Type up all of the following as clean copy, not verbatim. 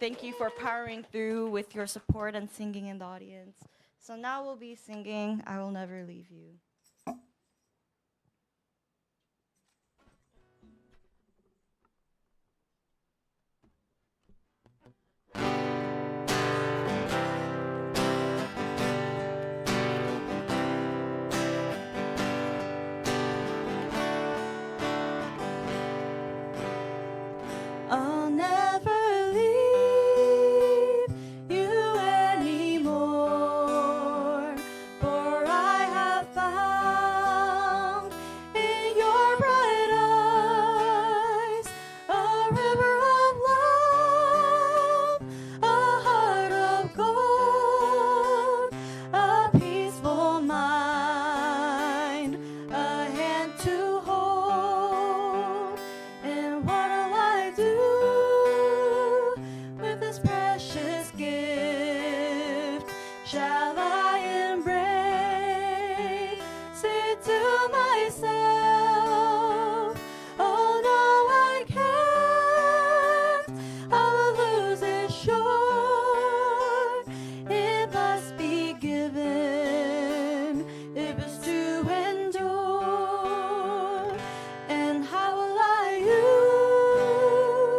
thank you for powering through with your support and singing in the audience. So now we'll be singing I Will Never Leave You. I'll never leave you anymore, for I have found in your bright eyes a river of love, a heart of gold, a peaceful mind, a hand to hold. And what'll I do with this precious gift? Shall I embrace it to myself? Oh no, I can't. I will lose it sure. It must be given if it's to endure. And how will I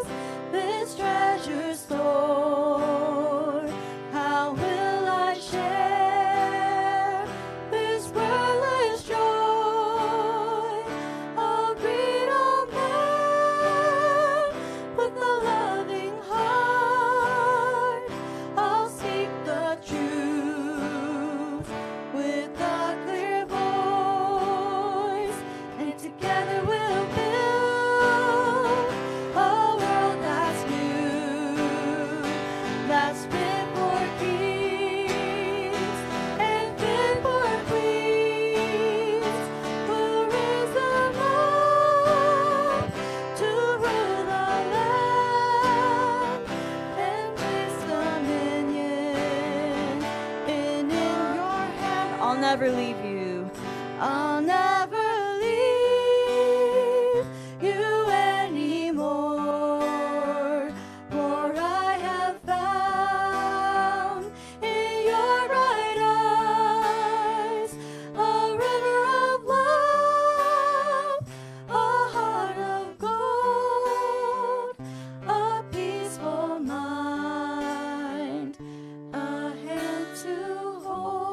use this treasure store? How will I share this wordless joy? I'll greet all men with a loving heart. I'll speak the truth with a clear voice, and together we'll build a world that's new, that's fit for kings and fit for queens, who risen up to rule the land and place dominion in your hand. I'll never leave you. I'll never leave you anymore, for I have found in your bright eyes a river of love, a heart of gold, a peaceful mind, a hand to hold.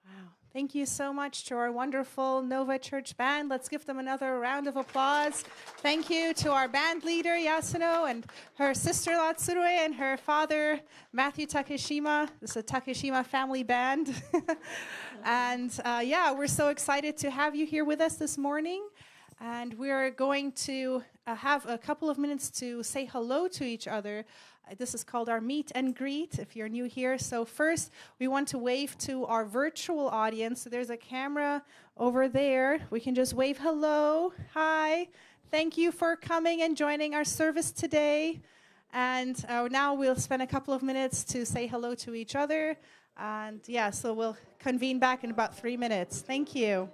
Wow. Thank you so much to our wonderful Nova Church band. Let's give them another round of applause. Thank you to our band leader, Yasuno, and her sister-in-law, Tsurue, and her father, Matthew Takeshima. This is a Takeshima family band. And yeah, we're so excited to have you here with us this morning. And we're going to have a couple of minutes to say hello to each other. This is called our meet and greet if you're new here. So first, we want to wave to our virtual audience. So there's a camera over there. We can just wave hello, hi. Thank you for coming and joining our service today. And now we'll spend a couple of minutes to say hello to each other. And yeah, so we'll convene back in about 3 minutes. Thank you.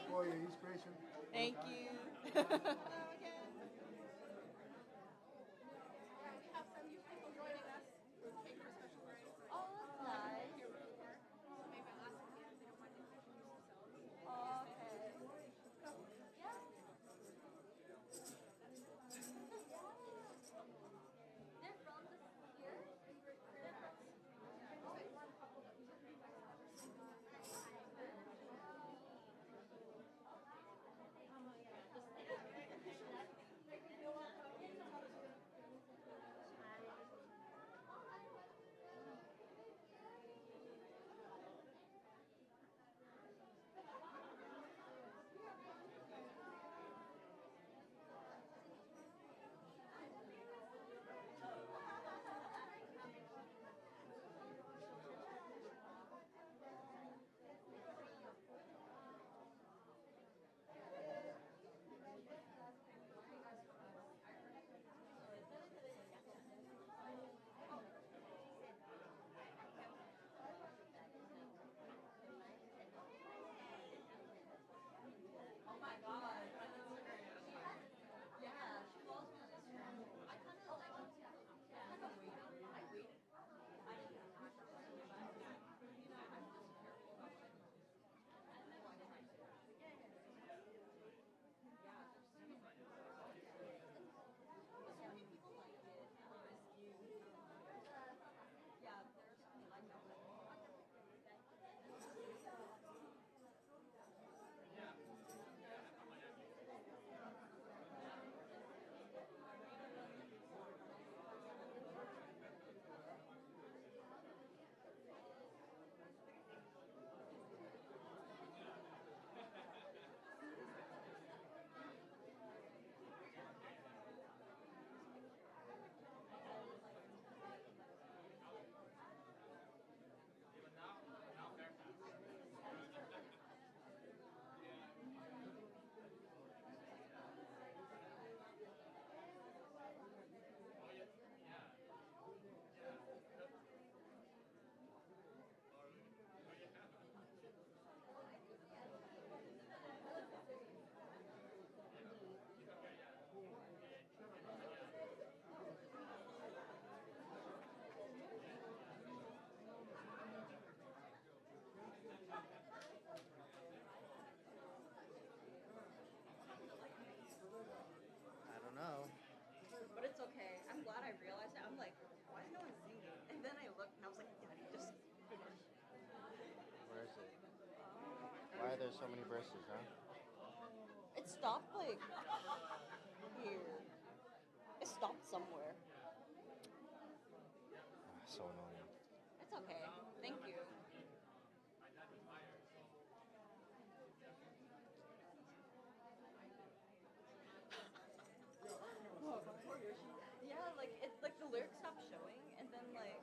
For your inspiration. Thank you. there's so many verses, huh? It stopped like here. It stopped somewhere. So annoying. It's okay. Thank you. Yeah, like it like the lyrics stopped showing and then like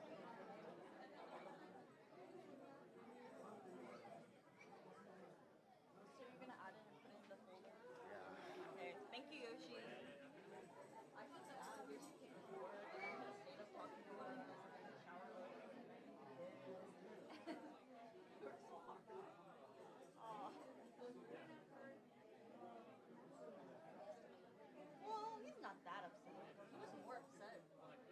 so you're gonna add it and put it in the folder? Yeah. Okay. Thank you, Yoshi. I put that out of Yoshi came before and I'm gonna stay up talking about it in the shower. You're so awkward. Aw. Well, he's not that upset. He was more upset.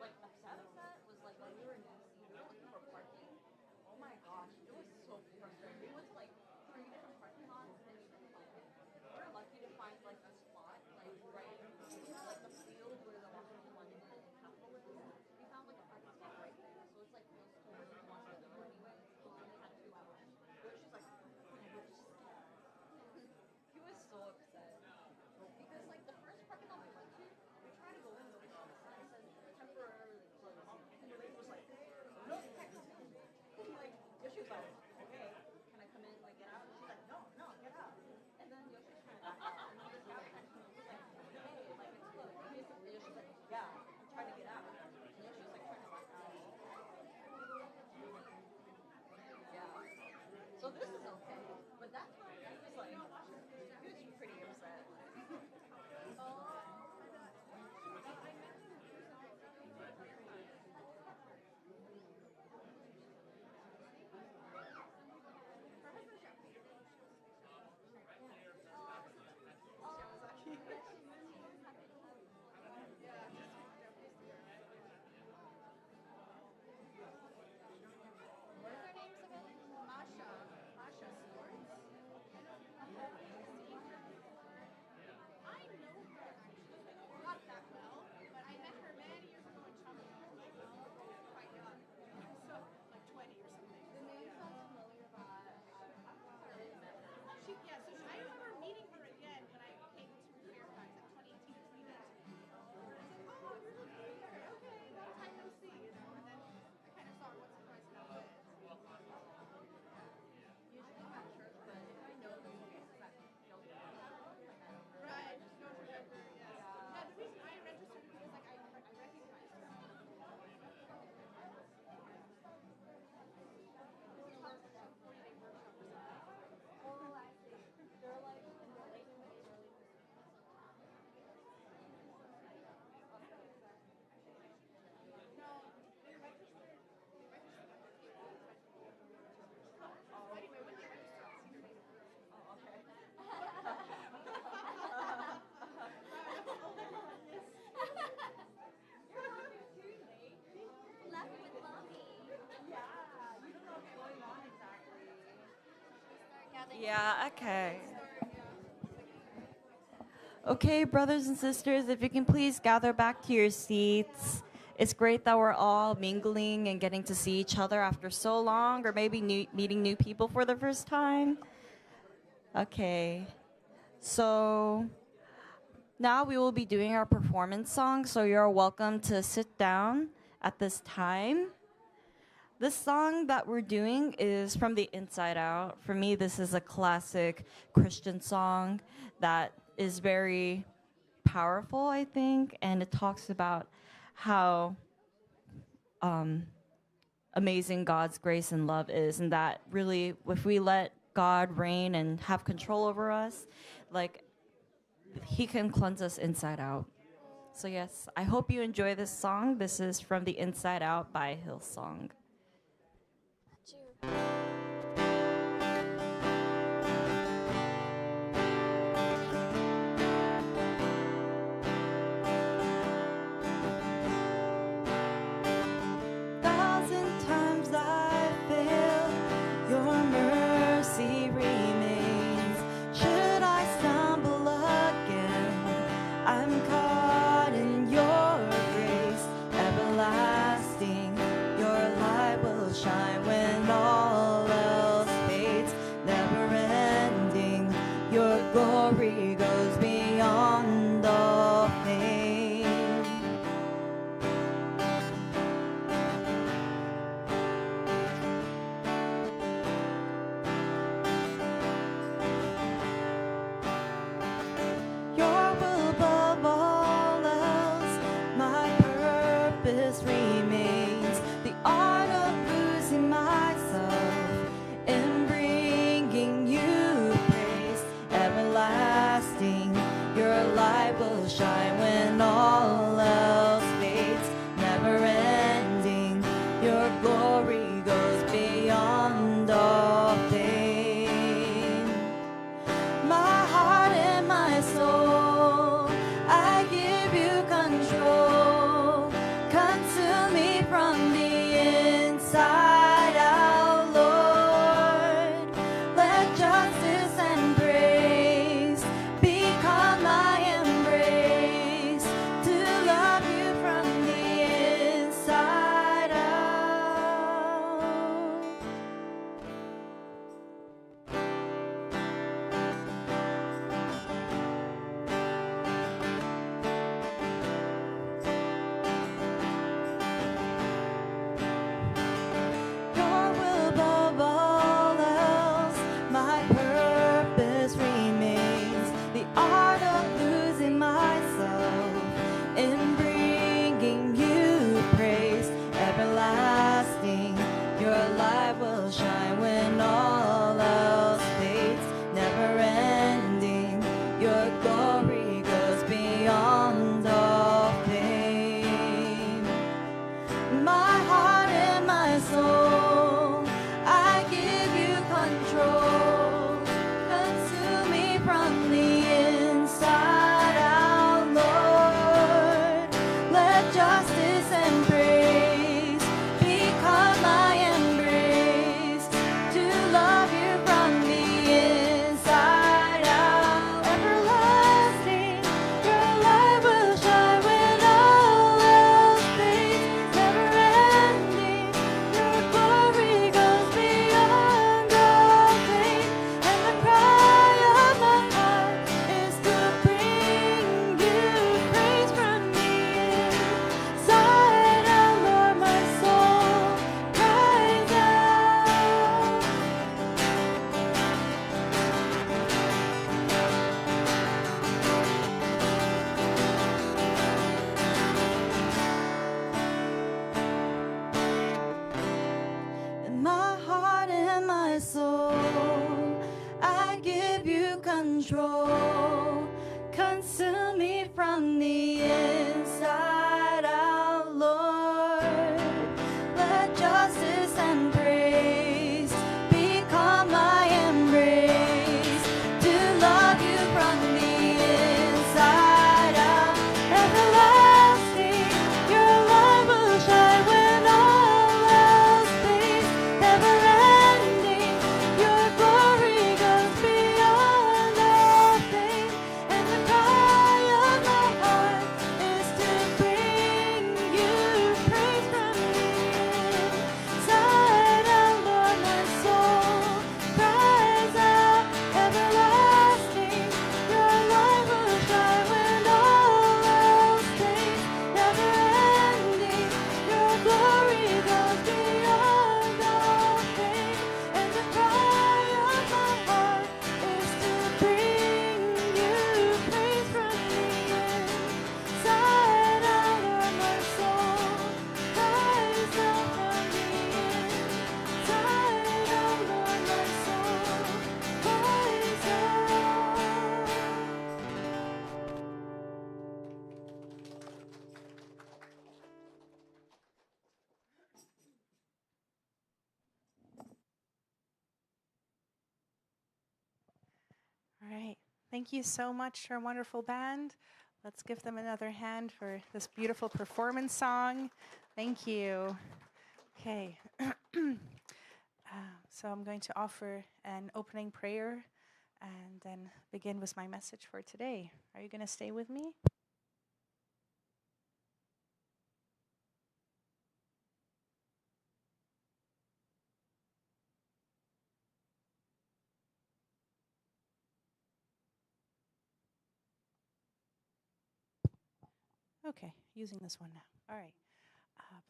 Like upset was like when we were in DC, we were looking for parking. Oh my gosh, it was so frustrating. We went to like 3 different parking lots and we couldn't find it. We were lucky to find like a spot, like right, like the field where the Washington Monument and Capitol is. We found like a parking spot right there. So it's like close to where we wanted to go anyway. So we only had 2 hours. But she's like, he was so upset. Because like the first parking lot we went to, we tried to go in, but we saw the sign that says temporarily closed. And the lady was like, no, you can't come in. Like Yoshi was like, okay, can I come in, like get out? And she's like, no, no, get out. And then Yoshi was trying to back out. And then this guy was like, hey, like it's closed. And Yoshi's like, yeah, I'm trying to get out. And Yoshi was like trying to back out. Yeah. So this is okay. But that time he was like, he was pretty upset. What are their names again? Masha Sports. I know her actually. Not that well, but I met her many years ago in China. Quite young. So, like 20 or something. The name sounds familiar, but I'm sorry. I remember meeting her again when I came to Fairfax in 2018 or 2019. I was like, oh, you're the leader. Okay, long time no see, you know. And then I kind of saw her once or twice and that was it. Usually at church, but if I know the voice, I don't know. Right, just don't remember. Yes. Yeah, the reason I registered was like I recognized her. Oh, I see. They're like in the late 20s, early 30s. No, they registered. Anyway, when they registered, I see their name. Oh, okay. You're laughing too late. Laughing with mommy. Yeah, you don't know what's going on exactly. Yeah, okay. Okay, brothers and sisters, if you can please gather back to your seats. It's great that we're all mingling and getting to see each other after so long, or maybe meeting new people for the first time. Okay, so now we will be doing our performance song, so you're welcome to sit down at this time. This song that we're doing is from the Inside Out. For me, this is a classic Christian song that is very powerful, I think, and it talks about how amazing God's grace and love is, and that really, if we let God reign and have control over us, like, He can cleanse us inside out. So yes, I hope you enjoy this song. This is from the Inside Out by Hillsong. Everlasting, your light will shine when all will shine when all else fades. Never ending, your glory goes beyond all pain. My heart and my soul, I give you control. Consume me from the inside out, Lord. Let justice and praise become my embrace, to love you from the inside out. Your will above all else, my purpose remains. The art of losing myself in bringing you praise. Everlasting, your light will shine when all else fades. Never ending, your glory goes beyond all pain. My heart and my soul, I give you control. Consume me from the inside out, Lord. Let justice and praise become my embrace, to love you from the inside out. Everlasting, your light will shine when all else fades. Never ending, your glory goes beyond all pain. And the cry of my heart is to bring you praise from the inside out, Lord. My soul cries out. In my heart and my soul, I give you control. Consume me from the inside out, Lord. Let justice and praise become my embrace, to love you from the inside out. Everlasting, your light will shine when all else fades. Never ending, your glory goes beyond all pain. And the cry of my heart is to bring you praise from the inside out, Lord. My soul cries out. Everlasting, your light will shine when all else fades. Never ending, your glory goes beyond all pain. And the cry of my heart is to bring you praise from the inside out, Lord. My soul cries out from the inside out, Lord. My soul cries out. All right. Thank you so much to our wonderful band. Let's give them another hand for this beautiful performance song. Thank you. Okay. So I'm going to offer an opening prayer and then begin with my message for today. Are you going to stay with me? Okay, using this one now. All right.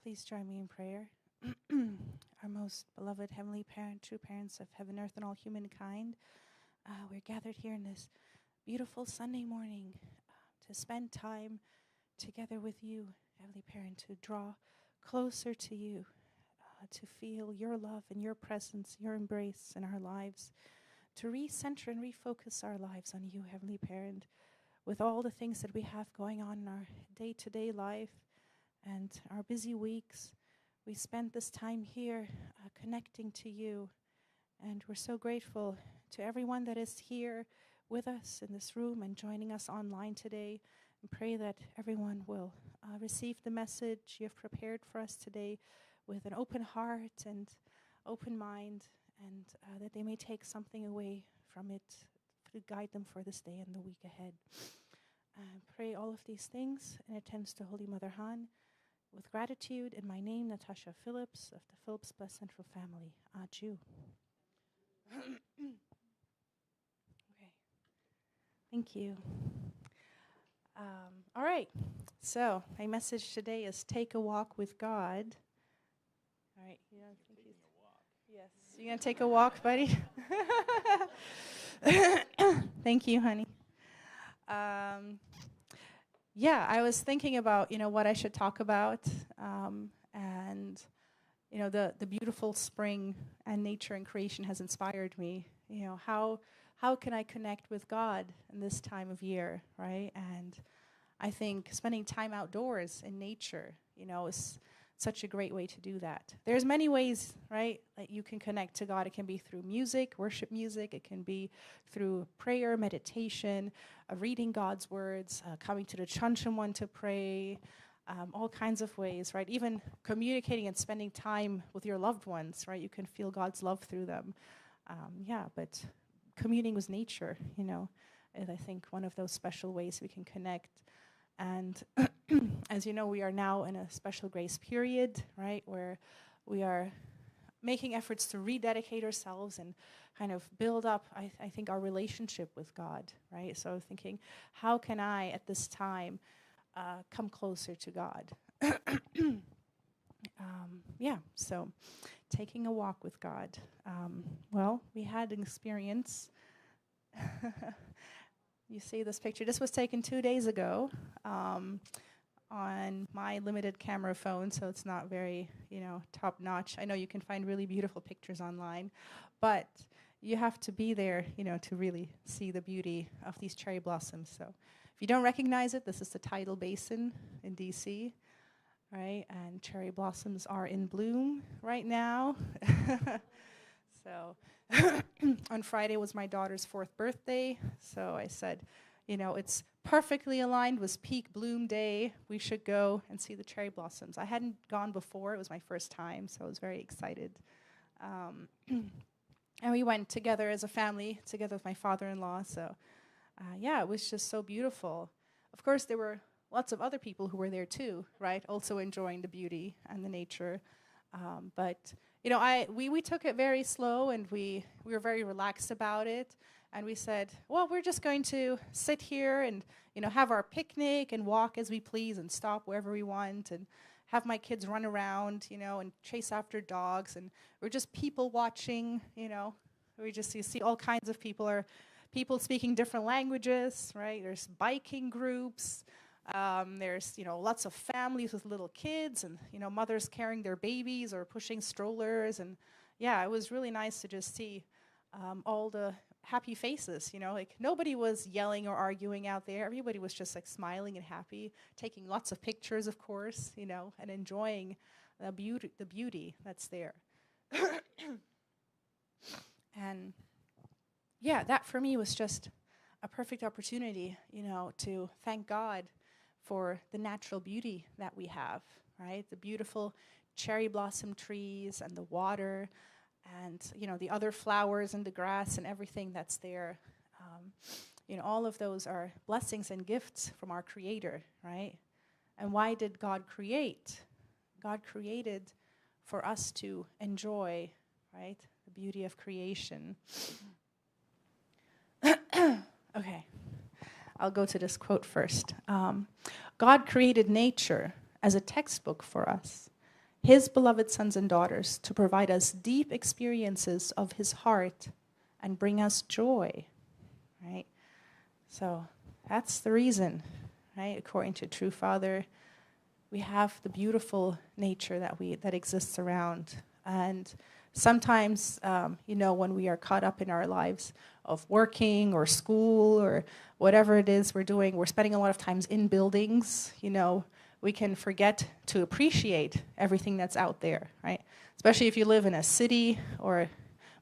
Please join me in prayer. Our most beloved Heavenly Parent, true parents of heaven, earth, and all humankind, we're gathered here in this beautiful Sunday morning to spend time together with you, Heavenly Parent, to draw closer to you, to feel your love and your presence, your embrace in our lives, to recenter and refocus our lives on you, Heavenly Parent. with all the things that we have going on in our day-to-day life and our busy weeks, we spent this time here connecting to you. And we're so grateful to everyone that is here with us in this room and joining us online today. And pray that everyone will receive the message you have prepared for us today with an open heart and open mind, and that they may take something away from it to guide them for this day and the week ahead. Pray all of these things in attendance to Holy Mother Han. With gratitude, in my name, Natasha Phillips, of the Phillips Blessed Central Family. Adieu. Okay. Thank you. All right. So, my message today is take a walk with God. All right. Yeah, I think yes. You gonna take a walk, buddy? Thank you, honey. Yeah, I was thinking about, what I should talk about, and, the beautiful spring and nature and creation has inspired me. How can I connect with God in this time of year, right? And I think spending time outdoors in nature, is such a great way to do that. There's many ways, right, that you can connect to God. It can be through music, worship music. It can be through prayer, meditation, reading God's words, coming to the Chanchamon to pray, all kinds of ways, right? Even communicating and spending time with your loved ones, right? You can feel God's love through them. But communing with nature, is I think one of those special ways we can connect. And as you know, we are now in a special grace period, right, where we are making efforts to rededicate ourselves and kind of build up, I think, our relationship with God, right? So thinking, how can I, at this time, come closer to God? So taking a walk with God. We had an experience. You see this picture. This was taken 2 days ago on my limited camera phone, so it's not very, top notch. I know you can find really beautiful pictures online, but you have to be there, to really see the beauty of these cherry blossoms. So if you don't recognize it, this is the Tidal Basin in DC, right? And cherry blossoms are in bloom right now. So on Friday was my daughter's 4th birthday, so I said, it's perfectly aligned with peak bloom day. We should go and see the cherry blossoms. I hadn't gone before. It was my first time, so I was very excited. And we went together as a family, together with my father-in-law. So, it was just so beautiful. Of course, there were lots of other people who were there too, right? Also enjoying the beauty and the nature. But we took it very slow, and we were very relaxed about it. And we said, well, we're just going to sit here and, have our picnic and walk as we please and stop wherever we want and have my kids run around, and chase after dogs. And we're just people watching, you see all kinds of people speaking different languages, right? There's biking groups. There's, lots of families with little kids and, mothers carrying their babies or pushing strollers. And, it was really nice to just see all the happy faces, like nobody was yelling or arguing out there. Everybody was just like smiling and happy, taking lots of pictures, of course, and enjoying the beauty that's there. And, that for me was just a perfect opportunity, to thank God for the natural beauty that we have, right? The beautiful cherry blossom trees and the water and, the other flowers and the grass and everything that's there. All of those are blessings and gifts from our Creator, right? And why did God create? God created for us to enjoy, right, the beauty of creation. Okay. I'll go to this quote first. God created nature as a textbook for us, His beloved sons and daughters, to provide us deep experiences of His heart and bring us joy, right? So that's the reason, right? According to True Father, we have the beautiful nature that exists around. And sometimes, when we are caught up in our lives of working or school or whatever it is we're doing, we're spending a lot of times in buildings, we can forget to appreciate everything that's out there, right? Especially if you live in a city or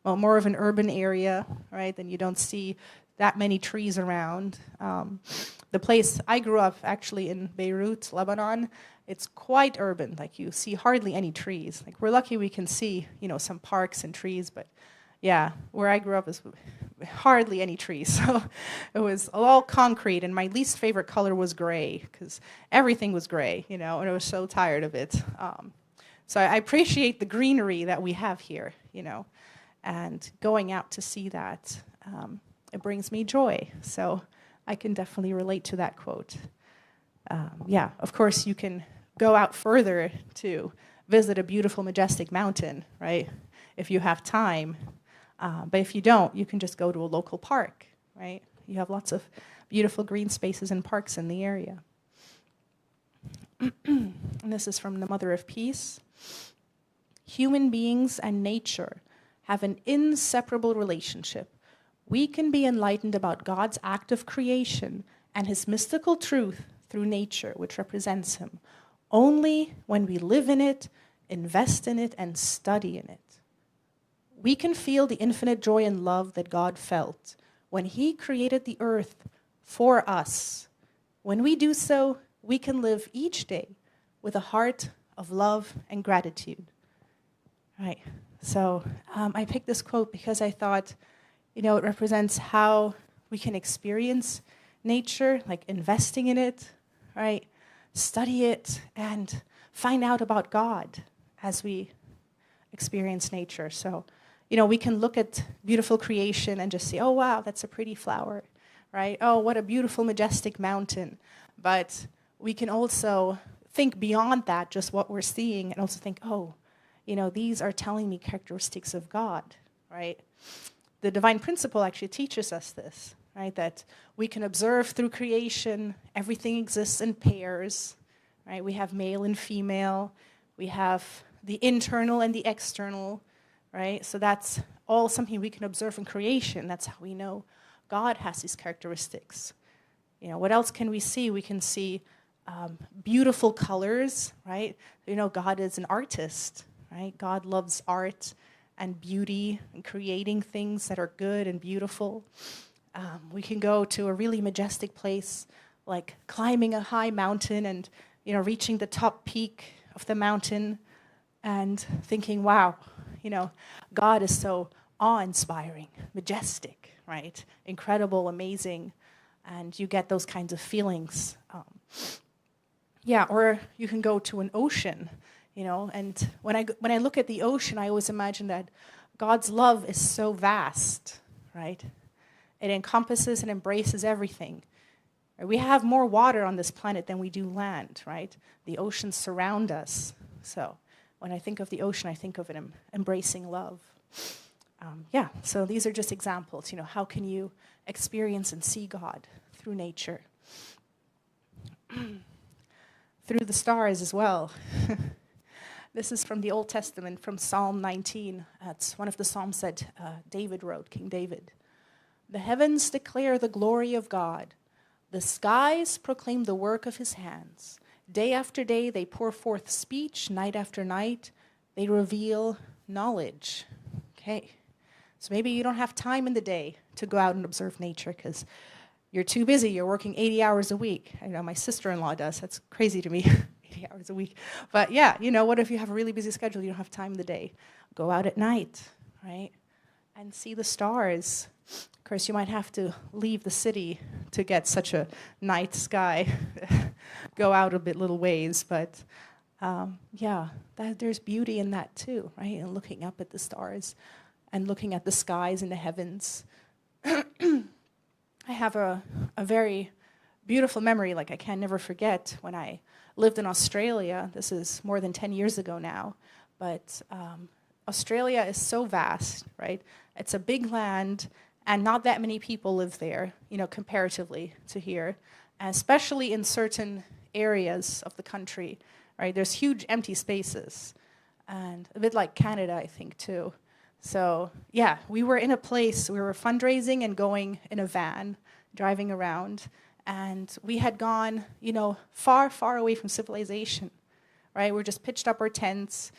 more of an urban area, right? Then you don't see that many trees around. The place I grew up, actually in Beirut, Lebanon, it's quite urban. Like, you see hardly any trees. Like, we're lucky we can see, some parks and trees, but yeah, where I grew up is hardly any trees. So it was all concrete, and my least favorite color was gray, because everything was gray, and I was so tired of it. So I appreciate the greenery that we have here, and going out to see that, it brings me joy. So I can definitely relate to that quote. Of course, you can go out further to visit a beautiful, majestic mountain, right, if you have time. But if you don't, you can just go to a local park, right? You have lots of beautiful green spaces and parks in the area. And this is from the Mother of Peace. Human beings and nature have an inseparable relationship. We can be enlightened about God's act of creation and his mystical truth through nature, which represents him, only when we live in it, invest in it, and study in it. We can feel the infinite joy and love that God felt when he created the earth for us. When we do so, we can live each day with a heart of love and gratitude. Right. So I picked this quote because I thought, it represents how we can experience nature, like investing in it, right? Study it and find out about God as we experience nature. So, we can look at beautiful creation and just say, oh, wow, that's a pretty flower, right? Oh, what a beautiful, majestic mountain. But we can also think beyond that, just what we're seeing, and also think, oh, these are telling me characteristics of God, right? The divine principle actually teaches us this, right? That we can observe through creation, everything exists in pairs, right? We have male and female, we have the internal and the external, right? So that's all something we can observe in creation. That's how we know God has these characteristics. What else can we see? We can see beautiful colors, right? God is an artist, right? God loves art and beauty and creating things that are good and beautiful. We can go to a really majestic place, like climbing a high mountain and, reaching the top peak of the mountain and thinking, wow, God is so awe-inspiring, majestic, right? Incredible, amazing, and you get those kinds of feelings. Or you can go to an ocean, and when I look at the ocean, I always imagine that God's love is so vast, right? It encompasses and embraces everything. We have more water on this planet than we do land, right? The oceans surround us. So when I think of the ocean, I think of it embracing love. So these are just examples. How can you experience and see God through nature? Through the stars as well. This is from the Old Testament, from Psalm 19. It's one of the psalms that David wrote, King David. The heavens declare the glory of God. The skies proclaim the work of his hands. Day after day they pour forth speech, night after night they reveal knowledge. Okay, so maybe you don't have time in the day to go out and observe nature because you're too busy, you're working 80 hours a week. I know my sister-in-law does, that's crazy to me, 80 hours a week. But yeah, what if you have a really busy schedule, you don't have time in the day? Go out at night, right, and see the stars. Of course, you might have to leave the city to get such a night sky. Go out a little ways, but there's beauty in that too, right? And looking up at the stars and looking at the skies and the heavens. I have a very beautiful memory, like I can never forget, when I lived in Australia. This is more than 10 years ago now, but Australia is so vast, right? It's a big land, and not that many people live there, comparatively to here, and especially in certain areas of the country, right? There's huge empty spaces. and a bit like Canada, I think, too. So, yeah, we were in a place, we were fundraising and going in a van, driving around, and we had gone, far, far away from civilization, right? We're just pitched up our tents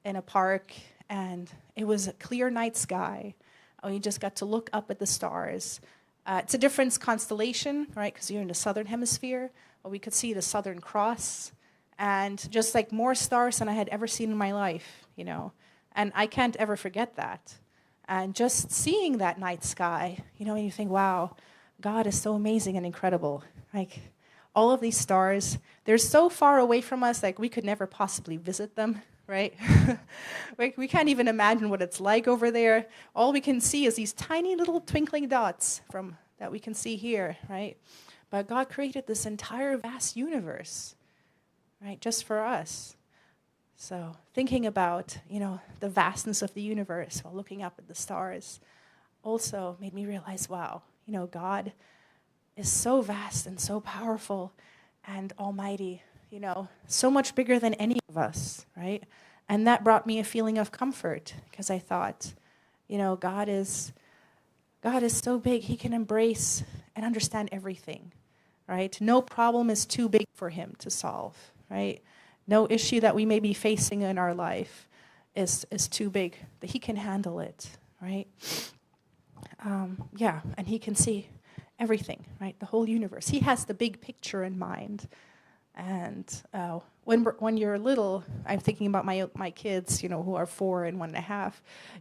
in a park, and it was a clear night sky. We just got to look up at the stars. It's a different constellation, right, because you're in the southern hemisphere, but we could see the Southern Cross, and just like more stars than I had ever seen in my life, And I can't ever forget that. And just seeing that night sky, and you think, wow, God is so amazing and incredible. Like, all of these stars, they're so far away from us, like we could never possibly visit them, right? We can't even imagine what it's like over there. All we can see is these tiny little twinkling dots that we can see here, right? But God created this entire vast universe, right, just for us. So thinking about, the vastness of the universe while looking up at the stars also made me realize, wow, God is so vast and so powerful and almighty, so much bigger than any of us, right? And that brought me a feeling of comfort because I thought, God is so big, he can embrace and understand everything, right? No problem is too big for him to solve, right? No issue that we may be facing in our life is too big, that he can handle it, right? And he can see everything, right? The whole universe. He has the big picture in mind. And when you're little, I'm thinking about my kids, who are 4 and 1.5.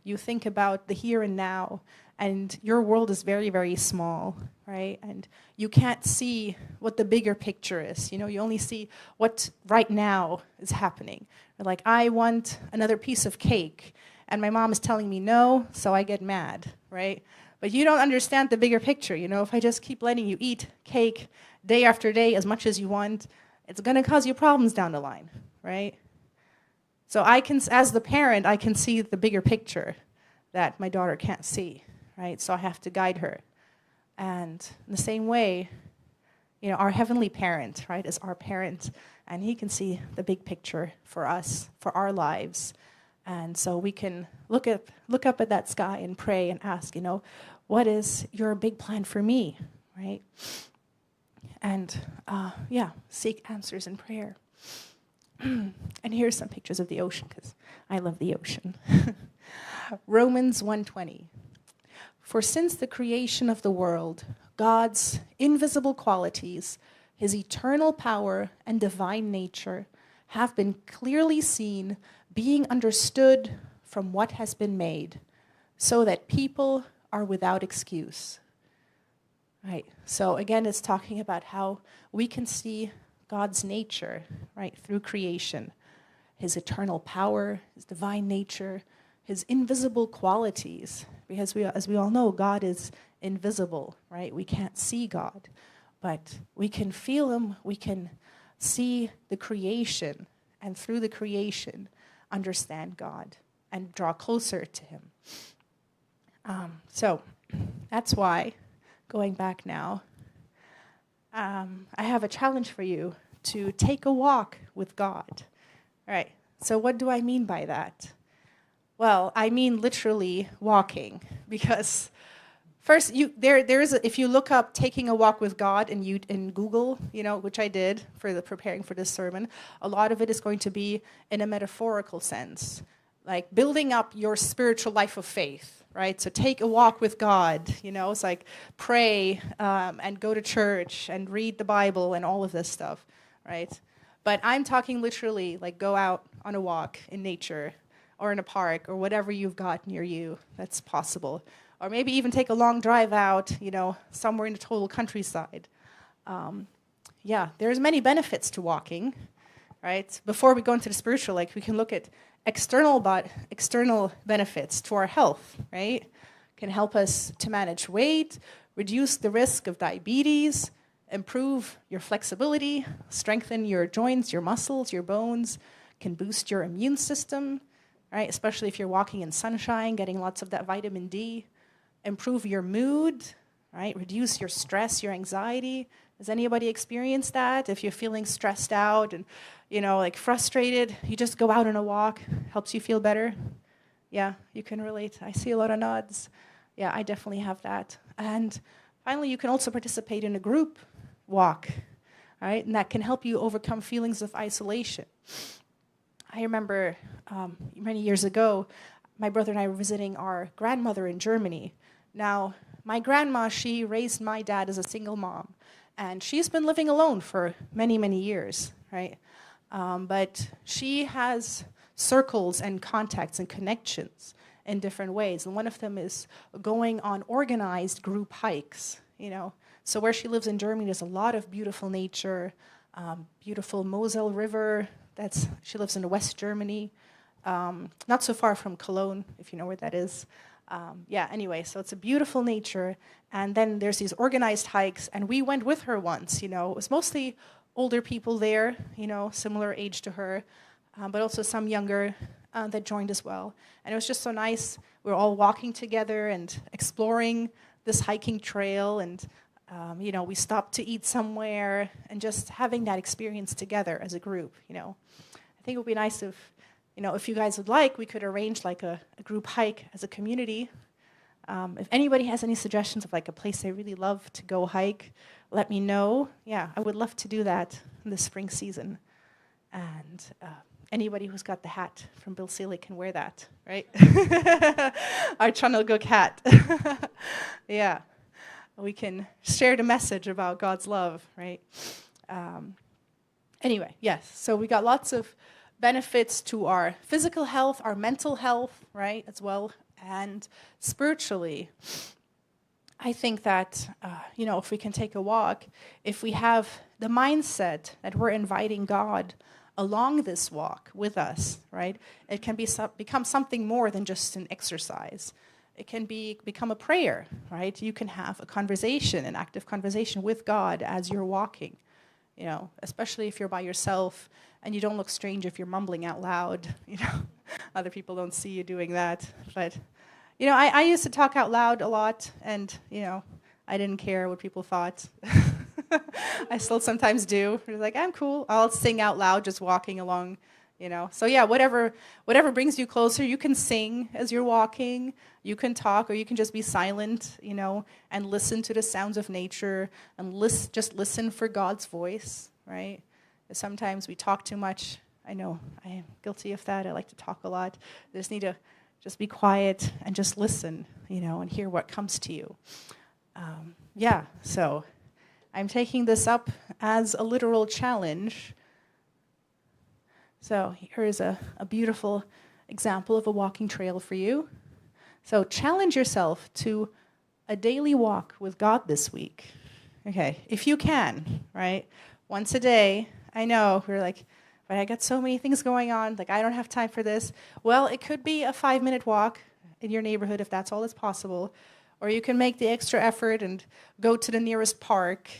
You think about the here and now, and your world is very, very small, right? And you can't see what the bigger picture is. You only see what right now is happening. Like, I want another piece of cake, and my mom is telling me no, so I get mad, right? But you don't understand the bigger picture. If I just keep letting you eat cake day after day as much as you want, it's going to cause you problems down the line, right? So as the parent, I can see the bigger picture that my daughter can't see, right? So I have to guide her. And in the same way, our heavenly parent, right, is our parent, and he can see the big picture for us, for our lives. And so we can look up at that sky and pray and ask, what is your big plan for me, right? And seek answers in prayer. And here's some pictures of the ocean, because I love the ocean. Romans 1:20. For since the creation of the world, God's invisible qualities, his eternal power and divine nature, have been clearly seen, being understood from what has been made, so that people are without excuse. Right. So again, it's talking about how we can see God's nature, right, through creation, his eternal power, his divine nature, his invisible qualities. Because as we all know, God is invisible, right? We can't see God, but we can feel him. We can see the creation, and through the creation, understand God and draw closer to him. So that's why, going back now, I have a challenge for you to take a walk with God. All right, so what do I mean by that? Well, I mean literally walking, because first, if you look up taking a walk with God in Google, which I did for preparing for this sermon, a lot of it is going to be in a metaphorical sense, like building up your spiritual life of faith. Right, so take a walk with God, it's like pray and go to church and read the Bible and all of this stuff, right? But I'm talking literally, like go out on a walk in nature or in a park or whatever you've got near you that's possible. Or maybe even take a long drive out, somewhere in the total countryside. There's many benefits to walking, right? Before we go into the spiritual, we can look at external benefits to our health, right? Can help us to manage weight, reduce the risk of diabetes, improve your flexibility, strengthen your joints, your muscles, your bones, can boost your immune system, right? Especially if you're walking in sunshine, getting lots of that vitamin D, improve your mood, right? Reduce your stress, your anxiety. Has anybody experienced that? If you're feeling stressed out and, like frustrated, you just go out on a walk, helps you feel better? Yeah, you can relate. I see a lot of nods. Yeah, I definitely have that. And finally, you can also participate in a group walk, right? And that can help you overcome feelings of isolation. I remember many years ago, my brother and I were visiting our grandmother in Germany. Now, my grandma, she raised my dad as a single mom, and she's been living alone for many, many years, right? But she has circles and contacts and connections in different ways. And one of them is going on organized group hikes, So where she lives in Germany, there's a lot of beautiful nature, beautiful Moselle River. She lives in West Germany, not so far from Cologne, if you know where that is. Anyway, so it's a beautiful nature. And then there's these organized hikes, and we went with her once, It was mostly older people there, similar age to her, but also some younger that joined as well. And it was just so nice. We were all walking together and exploring this hiking trail, and we stopped to eat somewhere, and just having that experience together as a group, I think it would be nice if you guys would like, we could arrange like a group hike as a community. If anybody has any suggestions of like a place they really love to go hike, let me know. Yeah, I would love to do that in the spring season. And anybody who's got the hat from Bill Seeley can wear that, right? Our Chanelguk hat. Yeah, we can share the message about God's love, right? Anyway, yes, so we got lots of benefits to our physical health, our mental health, right, as well, and spiritually. I think that, if we can take a walk, if we have the mindset that we're inviting God along this walk with us, right, it can become something more than just an exercise. It can become a prayer, right? You can have a conversation, an active conversation with God as you're walking, especially if you're by yourself. And you don't look strange if you're mumbling out loud, Other people don't see you doing that. But, I used to talk out loud a lot, and, I didn't care what people thought. I still sometimes do. It's like, I'm cool. I'll sing out loud just walking along, So, yeah, whatever brings you closer, you can sing as you're walking. You can talk, or you can just be silent, and listen to the sounds of nature, and just listen for God's voice, right? Sometimes we talk too much. I know I am guilty of that. I like to talk a lot. I just need to just be quiet and just listen, and hear what comes to you. So I'm taking this up as a literal challenge. So here is a beautiful example of a walking trail for you. So challenge yourself to a daily walk with God this week. Okay, if you can, right? Once a day. I know, we're like, but I got so many things going on, like I don't have time for this. Well, it could be a 5-minute walk in your neighborhood if that's all that's possible. Or you can make the extra effort and go to the nearest park,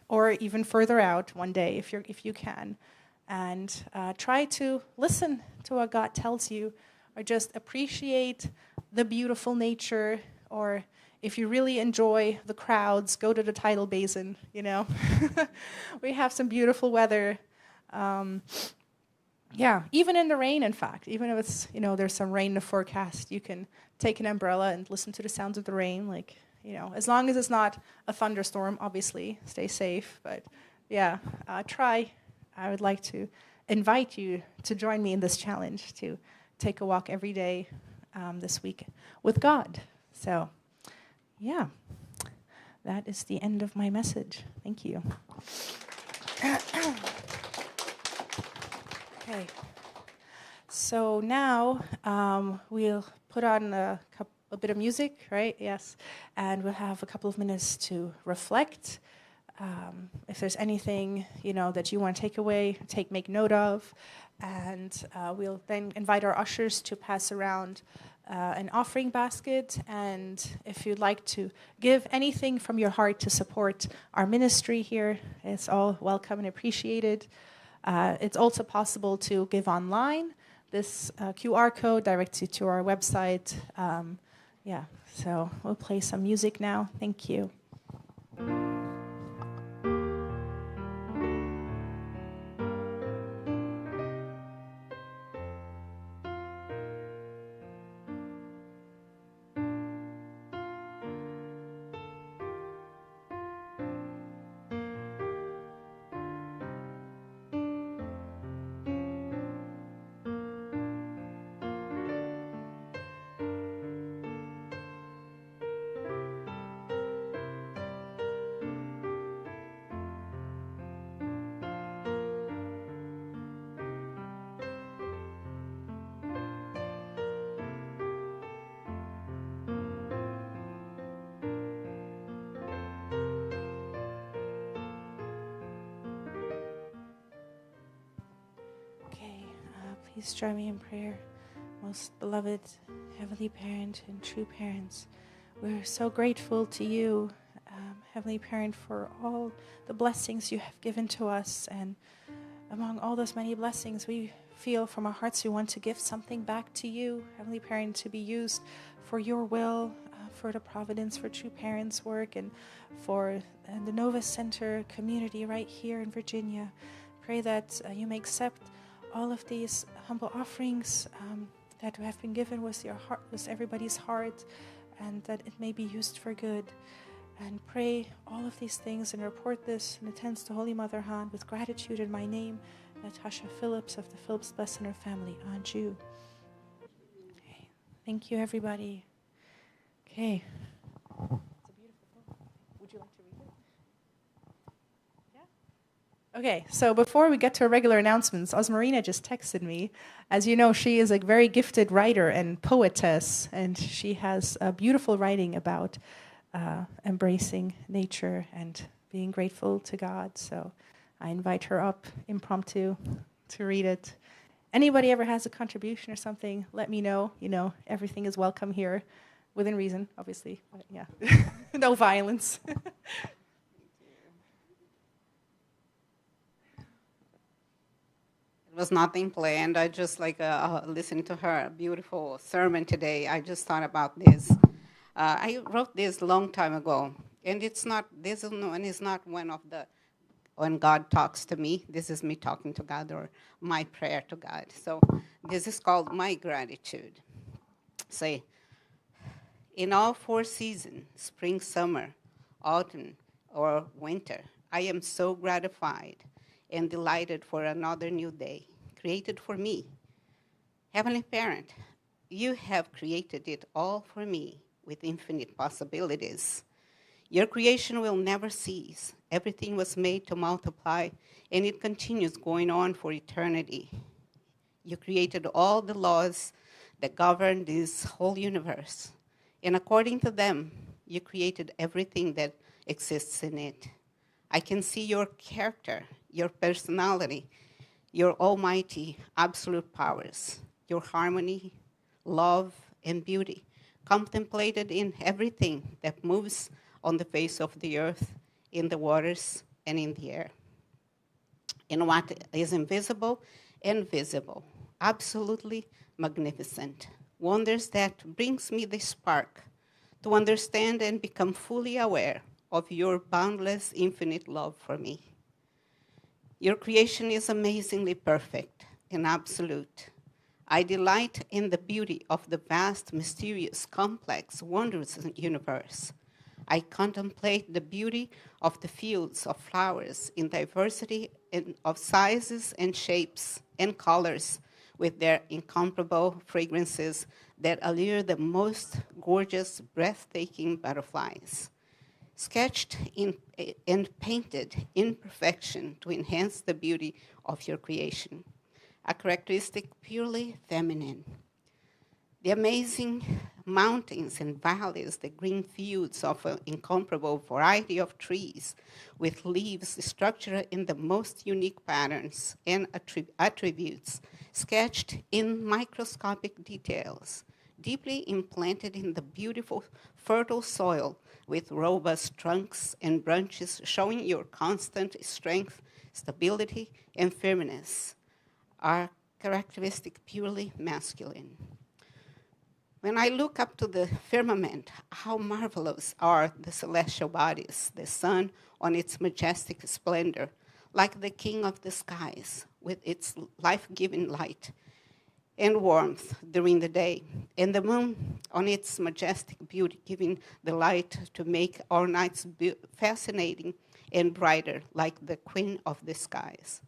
or even further out one day if you can. And try to listen to what God tells you, or just appreciate the beautiful nature, or if you really enjoy the crowds, go to the tidal basin, We have some beautiful weather. Even in the rain, in fact. Even if it's, there's some rain in the forecast, you can take an umbrella and listen to the sounds of the rain. As long as it's not a thunderstorm, obviously, stay safe. But, try. I would like to invite you to join me in this challenge to take a walk every day this week with God. So, that is the end of my message. Thank you. Okay. So now we'll put on a bit of music, right? Yes. And we'll have a couple of minutes to reflect. If there's anything, that you want to take away, make note of. And we'll then invite our ushers to pass around an offering basket, and if you'd like to give anything from your heart to support our ministry here, it's all welcome and appreciated. It's also possible to give online. This QR code directs you to our website. So we'll play some music now. Thank you. Please join me in prayer. Most beloved Heavenly Parent and true parents, we're so grateful to you, Heavenly Parent, for all the blessings you have given to us. And among all those many blessings, we feel from our hearts we want to give something back to you, Heavenly Parent, to be used for your will, for the Providence for True Parents work, and for the Nova Center community right here in Virginia. Pray that you may accept all of these humble offerings that have been given with your heart, with everybody's heart, and that it may be used for good. And pray all of these things and report this and attends to Holy Mother Han with gratitude in my name, Natasha Phillips of the Phillips Bless Center family, Aunt Ju. Okay. Thank you, everybody. Okay. It's a beautiful book. Would you like to read it? Yeah? Okay, so before we get to our regular announcements, Osmarina just texted me. As you know, she is a very gifted writer and poetess, and she has a beautiful writing about embracing nature and being grateful to God. So I invite her up impromptu to read it. Anybody ever has a contribution or something, let me know. You know, everything is welcome here, within reason, obviously. But yeah, no violence. It was nothing planned. I just listened to her beautiful sermon today. I just thought about this. I wrote this a long time ago, and it's not, this one is not one of the, when God talks to me, this is me talking to God or my prayer to God. So this is called My Gratitude. Say, in all 4 seasons, spring, summer, autumn, or winter, I am so gratified and delighted for another new day created for me. Heavenly Parent, you have created it all for me with infinite possibilities. Your creation will never cease. Everything was made to multiply, and it continues going on for eternity. You created all the laws that govern this whole universe, and according to them, you created everything that exists in it. I can see your character, your personality, your almighty absolute powers, your harmony, love, and beauty, contemplated in everything that moves on the face of the earth, in the waters, and in the air. In what is invisible and visible, absolutely magnificent. Wonders that brings me the spark to understand and become fully aware of your boundless, infinite love for me. Your creation is amazingly perfect and absolute. I delight in the beauty of the vast, mysterious, complex, wondrous universe. I contemplate the beauty of the fields of flowers in diversity of sizes and shapes and colors, with their incomparable fragrances that allure the most gorgeous, breathtaking butterflies. Sketched and painted in perfection to enhance the beauty of your creation. A characteristic purely feminine. The amazing mountains and valleys, the green fields of an incomparable variety of trees with leaves structured in the most unique patterns and attributes, sketched in microscopic details, deeply implanted in the beautiful, fertile soil with robust trunks and branches showing your constant strength, stability, and firmness, are characteristic purely masculine. When I look up to the firmament, how marvelous are the celestial bodies, the sun on its majestic splendor, like the king of the skies, with its life-giving light and warmth during the day, and the moon on its majestic beauty, giving the light to make our nights fascinating and brighter, like the queen of the skies.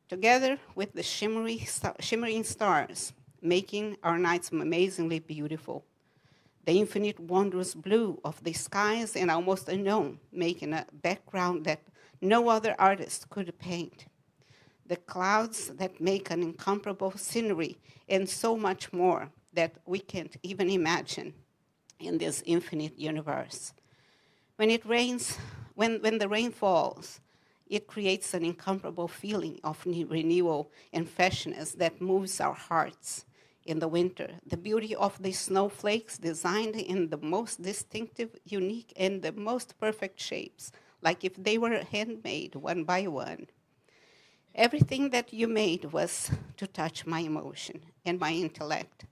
Together with the shimmering stars, making our nights amazingly beautiful. The infinite wondrous blue of the skies and almost unknown, making a background that no other artist could paint. The clouds that make an incomparable scenery, and so much more that we can't even imagine in this infinite universe. When it rains, when the rain falls, It creates an incomparable feeling of renewal and freshness that moves our hearts. In the winter, the beauty of the snowflakes designed in the most distinctive, unique, and the most perfect shapes, like if they were handmade one by one. Everything that you made was to touch my emotion and my intellect.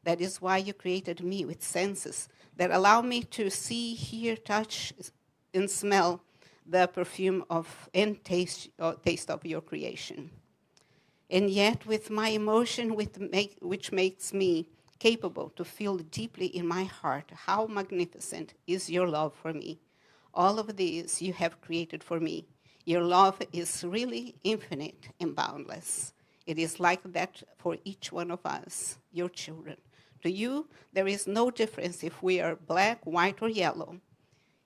That is why you created me with senses that allow me to see, hear, touch, and smell the perfume of and taste of your creation. And yet, with my emotion, which makes me capable to feel deeply in my heart how magnificent is your love for me. All of these you have created for me. Your love is really infinite and boundless. It is like that for each one of us, your children. To you, there is no difference if we are black, white, or yellow,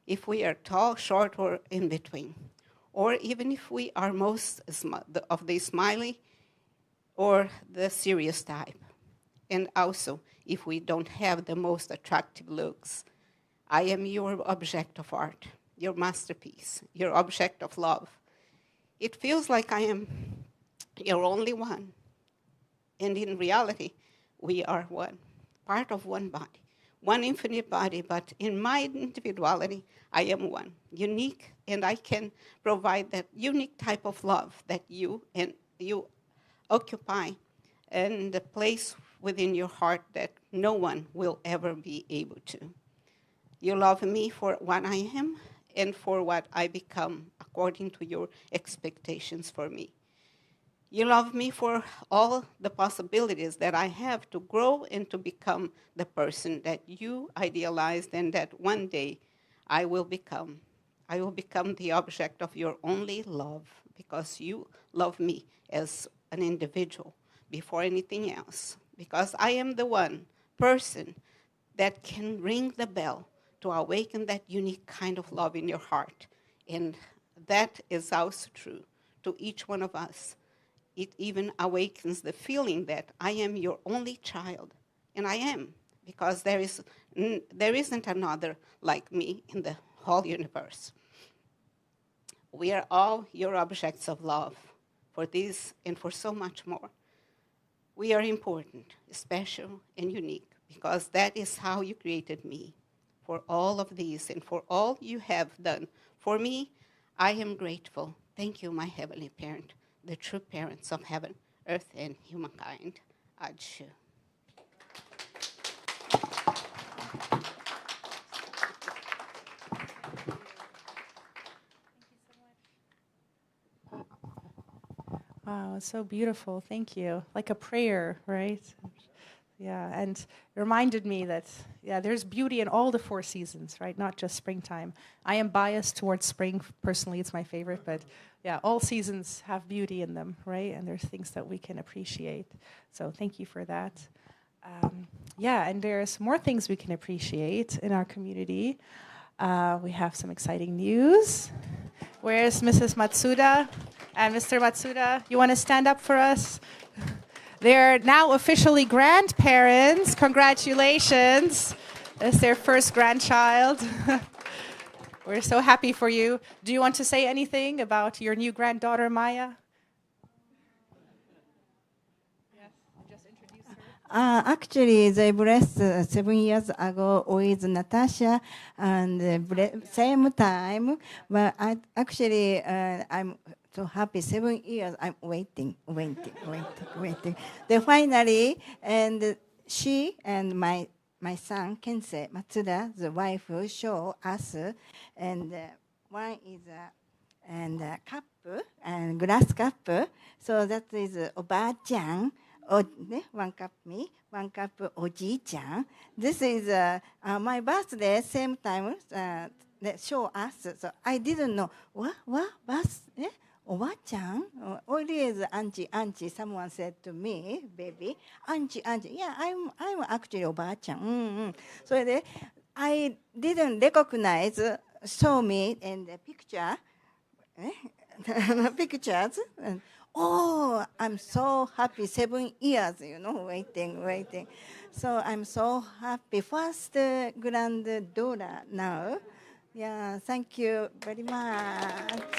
if we are tall, short, or in between, or even if we are most of the smiley or the serious type. And also, if we don't have the most attractive looks, I am your object of art, your masterpiece, your object of love. It feels like I am your only one. And in reality, we are one, part of one body, one infinite body, but in my individuality, I am one, unique, and I can provide that unique type of love that you occupy and the place within your heart that no one will ever be able to. You love me for what I am and for what I become according to your expectations for me. You love me for all the possibilities that I have to grow and to become the person that you idealized and that one day I will become. I will become the object of your only love because you love me as an individual before anything else, because I am the one person that can ring the bell to awaken that unique kind of love in your heart. And that is also true to each one of us. It even awakens the feeling that I am your only child, and I am, because there isn't another like me in the whole universe. We are all your objects of love for this and for so much more. We are important, special, and unique, because that is how you created me. For all of these and for all you have done for me, I am grateful. Thank you, my heavenly parent, the true parents of heaven, earth, and humankind. Adshu. Wow, it's so beautiful. Thank you. Like a prayer, right? Yeah, and it reminded me that, there's beauty in all the four seasons, right? Not just springtime. I am biased towards spring. Personally, it's my favorite, but all seasons have beauty in them, right? And there's things that we can appreciate. So thank you for that. And there's more things we can appreciate in our community. We have some exciting news. Where's Mrs. Matsuda and Mr. Matsuda? You want to stand up for us? They're now officially grandparents. Congratulations. That's their first grandchild. We're so happy for you. Do you want to say anything about your new granddaughter, Maya? Yes, just introduce her. Actually, they blessed 7 years ago with Natasha, and same time. But I'm so happy. 7 years, I'm waiting. Then finally, and she and my son, Kensei Matsuda, the wife, show us, and one is a cup, and glass cup. So that is Oba-chan. One cup me, one cup Oji-chan. This is my birthday, same time, they show us. So I didn't know, what, birthday? Oba-chan? Always auntie, someone said to me, baby, auntie. Yeah, I'm actually Oba-chan. So I didn't recognize, show me in the picture, pictures. And, I'm so happy, 7 years, waiting. So I'm so happy. First granddaughter now. Yeah, thank you very much.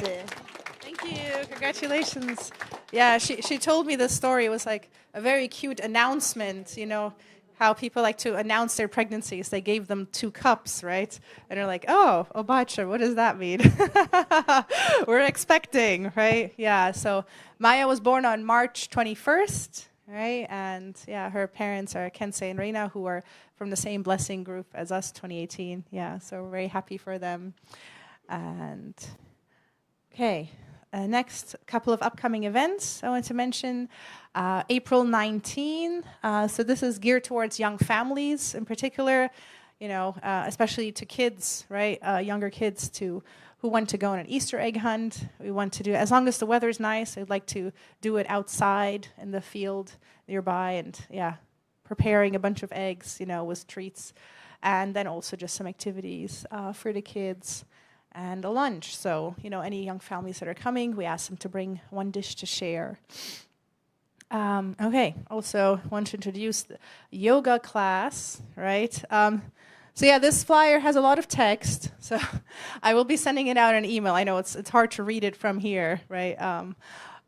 Thank Thank you. Congratulations. Yeah, she told me this story. It was like a very cute announcement, you know, how people like to announce their pregnancies. They gave them 2 cups, right? And they're like, oh, obacha, what does that mean? We're expecting, right? Yeah, so Maya was born on March 21st, right? And yeah, her parents are Kensei and Reina, who are from the same blessing group as us, 2018. Yeah, so we're very happy for them. And okay, next couple of upcoming events I want to mention. April 19, so this is geared towards young families in particular, you know, especially to kids, right? Younger kids who want to go on an Easter egg hunt. We want to do, as long as the weather's nice, I'd like to do it outside in the field nearby, and yeah, preparing a bunch of eggs, you know, with treats, and then also just some activities for the kids and a lunch. So, you know, any young families that are coming, we ask them to bring one dish to share. Okay, also want to introduce the yoga class, right? So yeah, this flyer has a lot of text, so I will be sending it out in an email. I know it's hard to read it from here, right?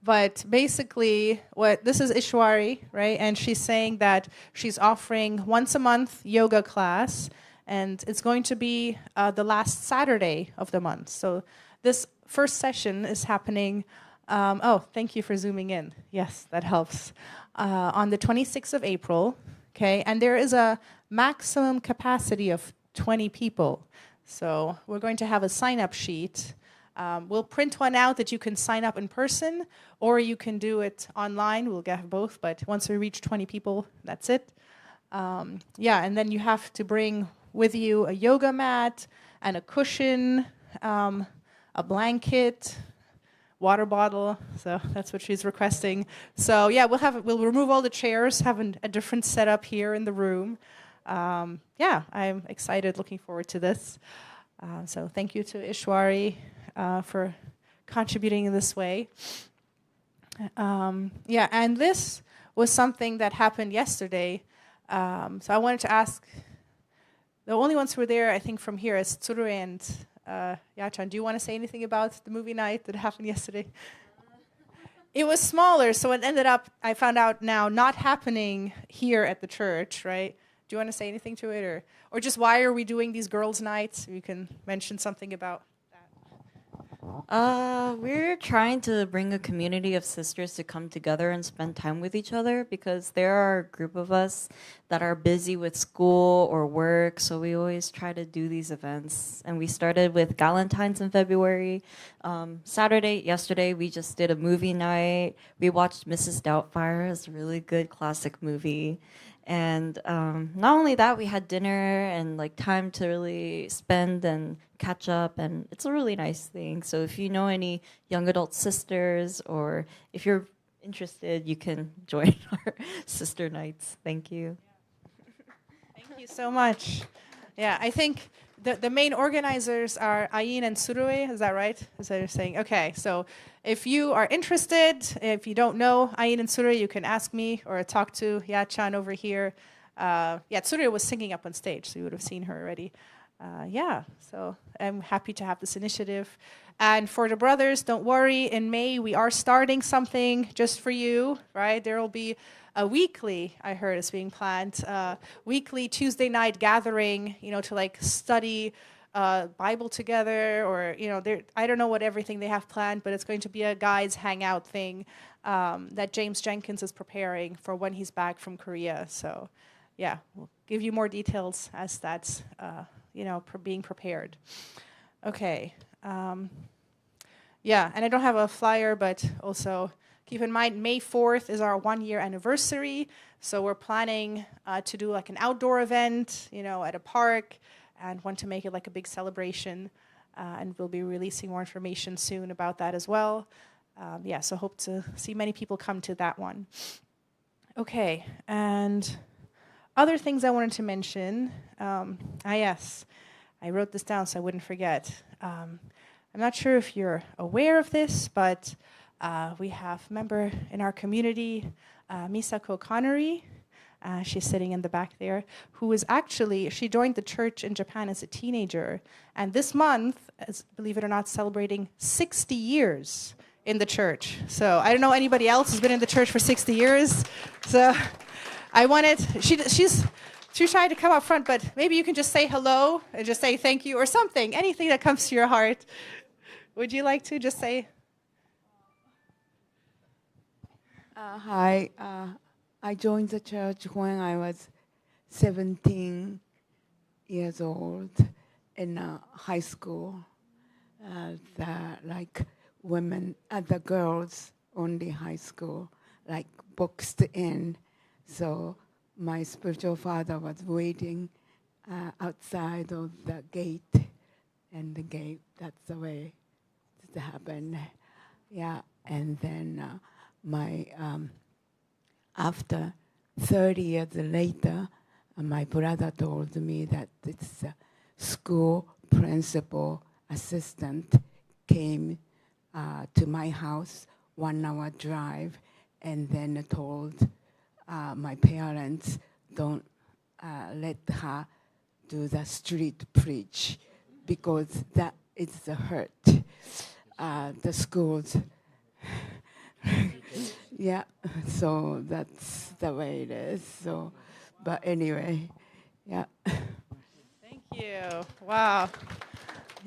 But basically, this is Ishwari, right? And she's saying that she's offering once a month yoga class, and it's going to be the last Saturday of the month. So this first session is happening. Oh, thank you for zooming in. Yes, that helps. On the 26th of April, okay? And there is a maximum capacity of 20 people. So we're going to have a sign-up sheet. We'll print one out that you can sign up in person, or you can do it online. We'll get both, but once we reach 20 people, that's it. Yeah, and then you have to bring with you a yoga mat and a cushion, a blanket, water bottle. So that's what she's requesting. So yeah, we'll remove all the chairs, have a different setup here in the room. Yeah, I'm excited, looking forward to this. So thank you to Ishwari for contributing in this way. Yeah, and this was something that happened yesterday. So I wanted to ask, the only ones who were there, I think, from here is Tsuru and Yachan. Do you want to say anything about the movie night that happened yesterday? It was smaller, so it ended up, I found out now, not happening here at the church, right? Do you want to say anything to it? Or just why are we doing these girls' nights? You can mention something about that. We're trying to bring a community of sisters to come together and spend time with each other, because there are a group of us that are busy with school or work, so we always try to do these events. And we started with Galentine's in February. Yesterday, we just did a movie night. We watched Mrs. Doubtfire. It's a really good classic movie. And not only that, we had dinner and like time to really spend and catch up, and it's a really nice thing. So if you know any young adult sisters, or if you're interested, you can join our sister nights. Thank you. Thank you so much. Yeah, I think the main organizers are Ayin and Surue, is that right? Is that you're saying? Okay, so if you are interested, if you don't know Ayin and Surue, you can ask me or talk to Yachan over here. Yeah, Surue was singing up on stage, so you would have seen her already. Yeah, so I'm happy to have this initiative. And for the brothers, don't worry, in May we are starting something just for you, right? There will be a weekly, I heard is being planned, weekly Tuesday night gathering, you know, to like study Bible together, or, you know, I don't know what everything they have planned, but it's going to be a guys hangout thing that James Jenkins is preparing for when he's back from Korea. So yeah, we'll give you more details as that's, you know, being prepared. Okay. Yeah, and I don't have a flyer, but also keep in mind, May 4th is our 1-year anniversary, so we're planning to do like an outdoor event, you know, at a park, and want to make it like a big celebration, and we'll be releasing more information soon about that as well. Yeah, so hope to see many people come to that one. Okay, and other things I wanted to mention. Yes, I wrote this down so I wouldn't forget. I'm not sure if you're aware of this, but we have a member in our community, Misako Connery. She's sitting in the back there, who is actually, she joined the church in Japan as a teenager. And this month, believe it or not, celebrating 60 years in the church. So I don't know anybody else who's been in the church for 60 years. So I wanted, she's too shy to come up front, but maybe you can just say hello and just say thank you or something, anything that comes to your heart. Would you like to just say? Hi. I joined the church when I was 17 years old in high school. Like women, the girls only high school, like boxed in. So my spiritual father was waiting outside of the gate, and the gate, that's the way it happened. Yeah, and then after 30 years later, my brother told me that this school principal assistant came to my house, 1 hour drive, and then told my parents, don't let her do the street preach because that is the hurt. The schools, yeah, so that's the way it is. So, but anyway, yeah. Thank you. Wow.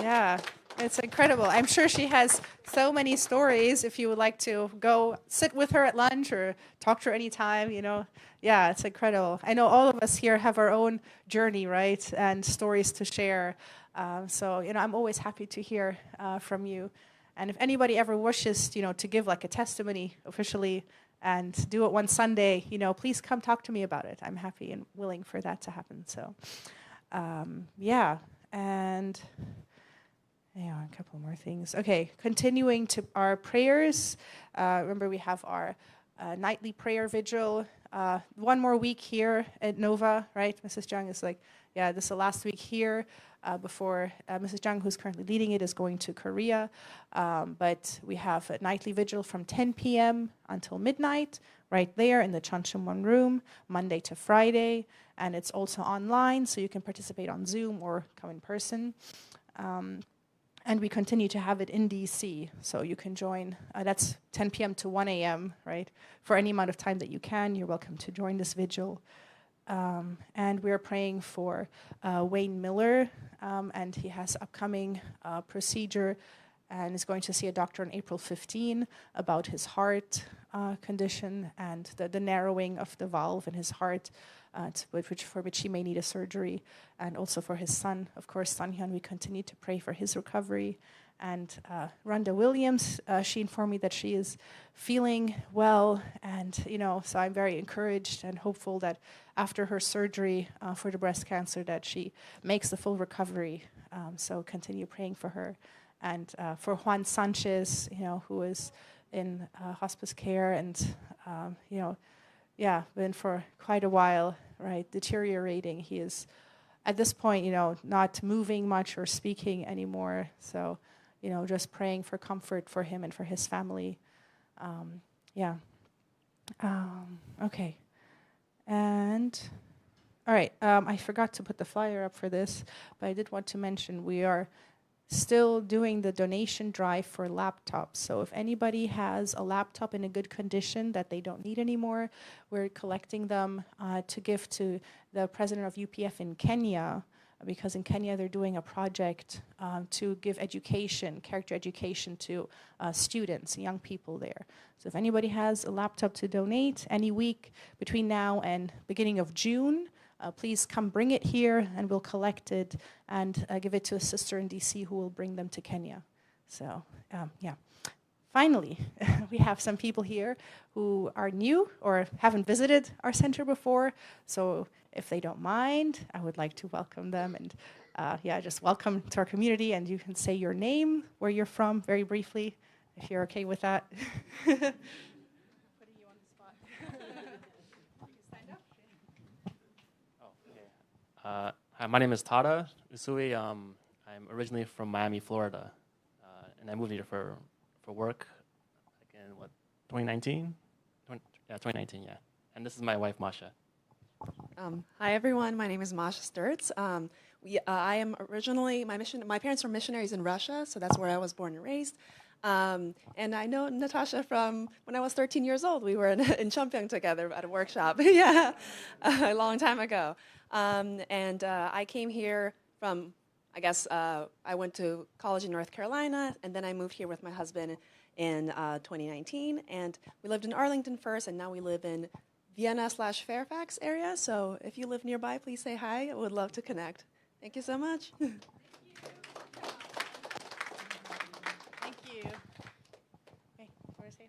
Yeah, it's incredible. I'm sure she has so many stories. If you would like to go sit with her at lunch or talk to her anytime, yeah, it's incredible. I know all of us here have our own journey, right, and stories to share. So, I'm always happy to hear from you. And if anybody ever wishes, to give like a testimony officially and do it one Sunday, please come talk to me about it. I'm happy and willing for that to happen. So, yeah, and a couple more things. Okay, continuing to our prayers. Remember, we have our nightly prayer vigil. 1 more week here at Nova, right? Mrs. Jung is like, yeah, this is the last week here before Mrs. Jung, who's currently leading it, is going to Korea. But we have a nightly vigil from 10 p.m. until midnight, right there in the Chuncheon room, Monday to Friday. And it's also online, so you can participate on Zoom or come in person. And we continue to have it in DC, so you can join. That's 10 p.m. to 1 a.m., right? For any amount of time that you can, you're welcome to join this vigil. And we're praying for Wayne Miller, and he has upcoming procedure and is going to see a doctor on April 15 about his heart condition and the narrowing of the valve in his heart, for which he may need a surgery, and also for his son, of course, Sanhyun. We continue to pray for his recovery. And Rhonda Williams, she informed me that she is feeling well, and so I'm very encouraged and hopeful that after her surgery for the breast cancer, that she makes the full recovery. So continue praying for her, and for Juan Sanchez, who is in hospice care and been for quite a while, right, deteriorating. He is at this point, not moving much or speaking anymore. So. Just praying for comfort for him and for his family. Okay. And, all right, I forgot to put the flyer up for this, but I did want to mention we are still doing the donation drive for laptops. So if anybody has a laptop in a good condition that they don't need anymore, we're collecting them to give to the president of UPF in Kenya, because in Kenya they're doing a project to give education, character education to students, young people there. So if anybody has a laptop to donate any week between now and beginning of June, please come bring it here and we'll collect it and give it to a sister in DC who will bring them to Kenya. So, Finally, we have some people here who are new or haven't visited our center before. So if they don't mind, I would like to welcome them and just welcome to our community. And you can say your name, where you're from, very briefly, if you're okay with that. Putting you on the spot. You stand up. Hi, my name is Tada Usui. I'm originally from Miami, Florida, and I moved here for work in 2019? 2019, yeah. And this is my wife, Masha. Hi everyone, my name is Masha Sturz. I am originally, my parents were missionaries in Russia, so that's where I was born and raised. And I know Natasha from when I was 13 years old. We were in Champyeong together at a workshop, yeah, a long time ago. And I came here from, I guess, I went to college in North Carolina, and then I moved here with my husband in 2019. And we lived in Arlington first, and now we live in Vienna/Fairfax area. So if you live nearby, please say hi. I would love to connect. Thank you so much. Thank you. Hey, want to say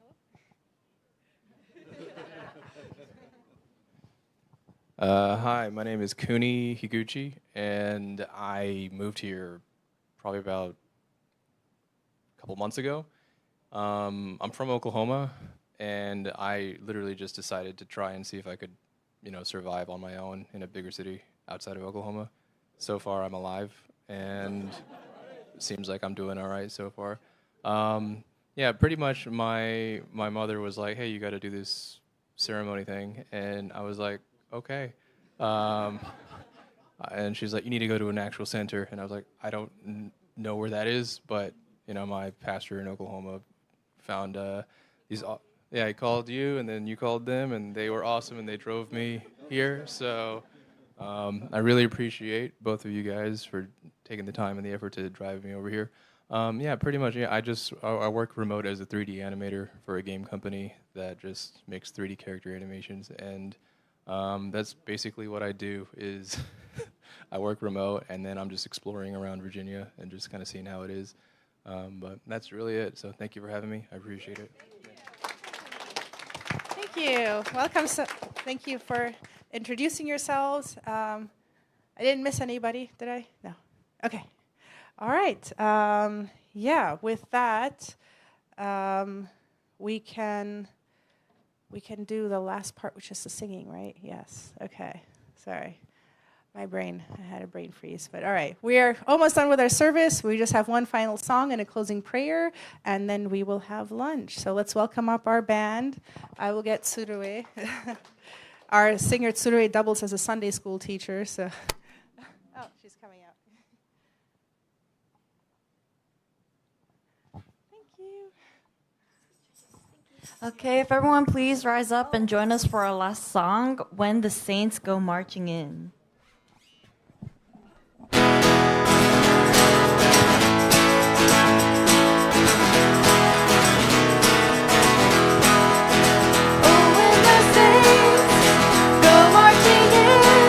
hello? Hi, my name is Kuni Higuchi, and I moved here probably about a couple months ago. I'm from Oklahoma, and I literally just decided to try and see if I could, survive on my own in a bigger city outside of Oklahoma. So far, I'm alive, and it seems like I'm doing all right so far. Yeah, pretty much my mother was like, hey, you got to do this ceremony thing, and I was like, okay. And she's like, you need to go to an actual center, and I was like, I don't know where that is, but, my pastor in Oklahoma found these... Yeah, I called you, and then you called them, and they were awesome, and they drove me here. So I really appreciate both of you guys for taking the time and the effort to drive me over here. Yeah, pretty much. Yeah, I work remote as a 3D animator for a game company that just makes 3D character animations, and that's basically what I do. Is I work remote, and then I'm just exploring around Virginia and just kind of seeing how it is. But that's really it. So thank you for having me. I appreciate it. Thank you. Welcome. So, thank you for introducing yourselves. I didn't miss anybody, did I? No. Okay. All right. Yeah. With that, we can do the last part, which is the singing, right? Yes. Okay. Sorry. I had a brain freeze, but all right. We are almost done with our service. We just have one final song and a closing prayer, and then we will have lunch. So let's welcome up our band. I will get Tsurue. Our singer Tsurue doubles as a Sunday school teacher. So, oh, she's coming out. Thank you. Okay, if everyone please rise up and join us for our last song, When the Saints Go Marching In. When the saints go marching in,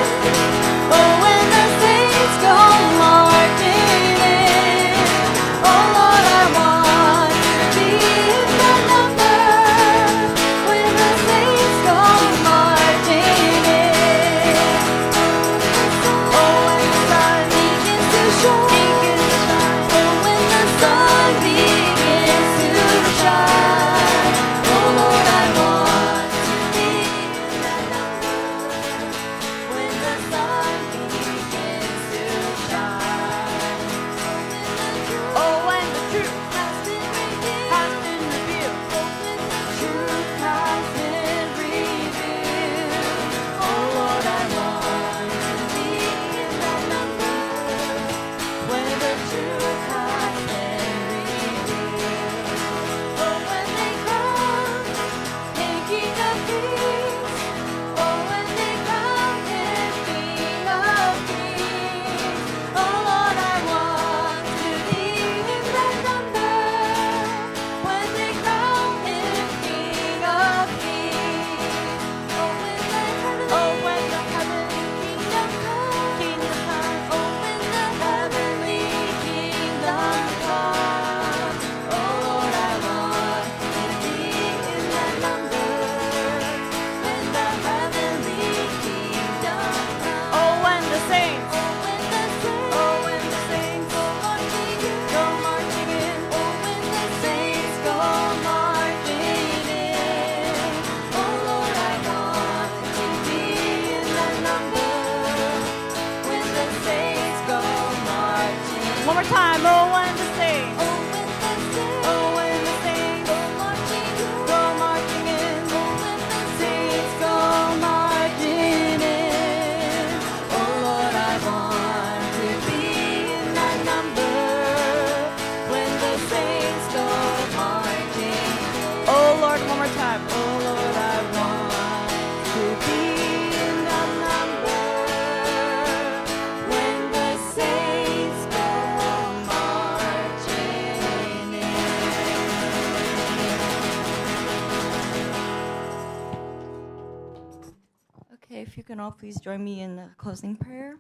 Okay, if you can all please join me in the closing prayer.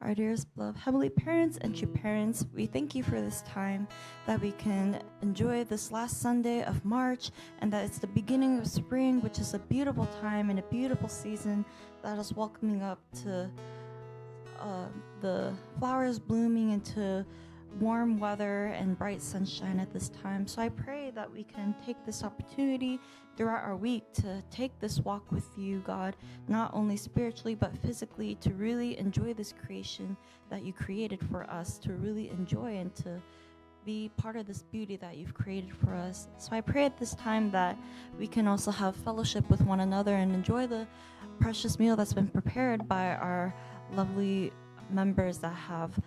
Our dearest beloved Heavenly Parents and true parents, we thank you for this time that we can enjoy this last Sunday of March, and that it's the beginning of spring, which is a beautiful time and a beautiful season that is welcoming up to the flowers blooming into warm weather and bright sunshine at this time. So I pray that we can take this opportunity throughout our week to take this walk with you, God, not only spiritually but physically, to really enjoy this creation that you created for us, to really enjoy and to be part of this beauty that you've created for us. So I pray at this time that we can also have fellowship with one another and enjoy the precious meal that's been prepared by our lovely members that have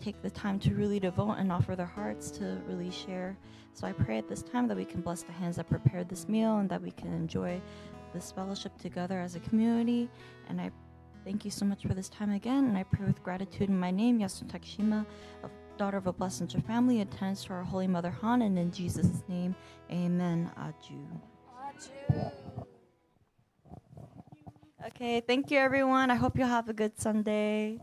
take the time to really devote and offer their hearts to really share. So I pray at this time that we can bless the hands that prepared this meal and that we can enjoy this fellowship together as a community. And I thank you so much for this time again. And I pray with gratitude in my name, Yasun Takshima, a daughter of a blessed and family, attends to our Holy Mother Han, and in Jesus' name, amen. Aju. Okay, thank you everyone. I hope you have a good Sunday.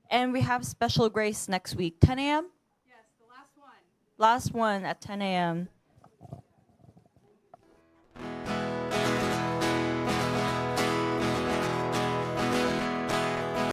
And we have special grace next week, 10 a.m.? Yes, the last one. Last one at 10 a.m.